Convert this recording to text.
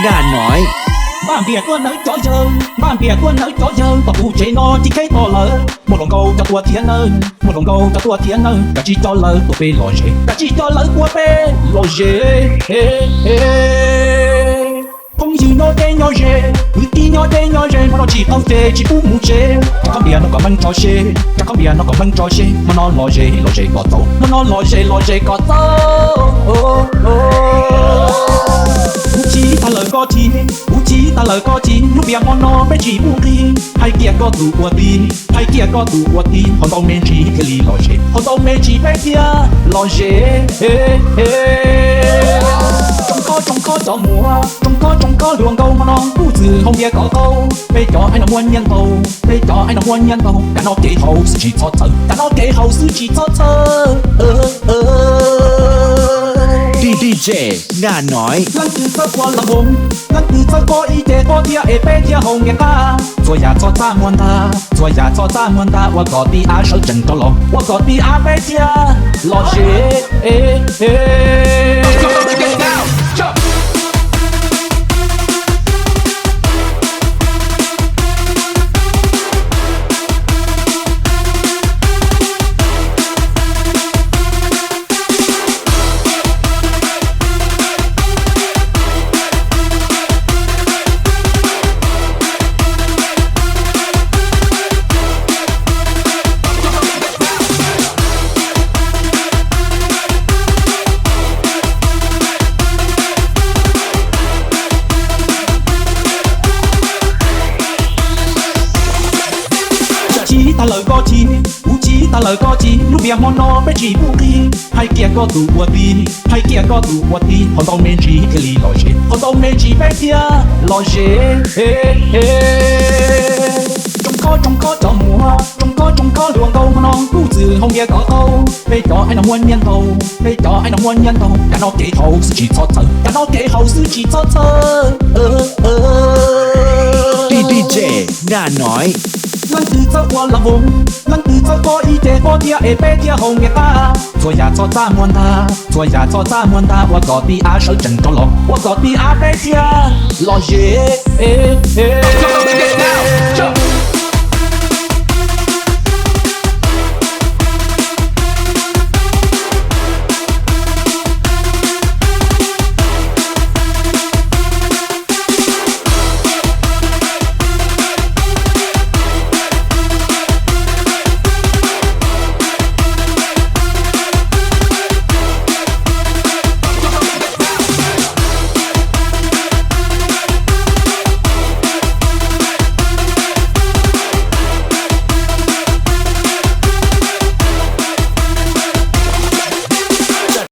Nga nói. Bạn bè của nỡ cho dơ, bạn bè của nỡ cho dơ, tao phụ chế nó chỉ cái to lỡ. Một lòng câu cho tua thiên ơi, một lòng câu cho tua thiên ơi, cả chỉ cho lỡ tụi bê lò dê, cả chỉ cho lỡ của bê lò dê. Không gì nó đê nhỏ dê, cứ tí nhỏ đê mà nó chỉ không phê, chỉ phụ mù chê. Chắc không bè nó có măng cho xê, chắc không bè nó có măng cho xê, mà nó lò dê có tàu, mà nó lò dê có tàu. Uchi ta lời có chi, uchi ta lời có chi, lúc bia món nó bé chỉ bu đi, hai kia có tụ qua đi, hai kia có tụ qua đi, họ tao men chỉ cái lì lò dê, họ tao men chỉ bé kia lò dê. Trong có gió mùa, trong có luồng câu mà non tu từ không bia có câu, bây giờ ai nằm quân nhân tàu, bây giờ ai nằm quân nhân tàu, cả nó kể hậu sự chỉ cho thơ, cả nó kể hậu sự chỉ cho thơ. DJ Nga nói. Lăng từ thơ qua là bông, lăng từ thơ có ý tế có tia ế bê tia hồng nghe ca.做呀做咱们的，做呀做咱们的，我搞的啊手真着了，我搞的啊白家老些。Ta lời có chi, uchi ta lời có chi, lúc bia món nó bé chỉ bu đi, hai kia có tụ qua đi, hai kia có tụ qua đi, họ tao men chỉ cái lì lò dê, họ tao men chỉ bé kia lò dê. Trong có gió mùa, trong có luồng câu mà non tu từ không bia có câu, bây giờ ai nằm quân nhân tàu, bây giờ ai nằm quân nhân tàu, cả nó kể hậu sự chỉ cho thơ, cả nó kể hậu sự chỉ cho thơ. DJ Nga nói. Lăng từ thơ qua là vùng, lăng từ thơ có ý tế có tia ế bê tia hồng nghe ta.做呀做咱们的，做呀做咱们的，我搞的啊手真着了，我搞的啊白家老爷。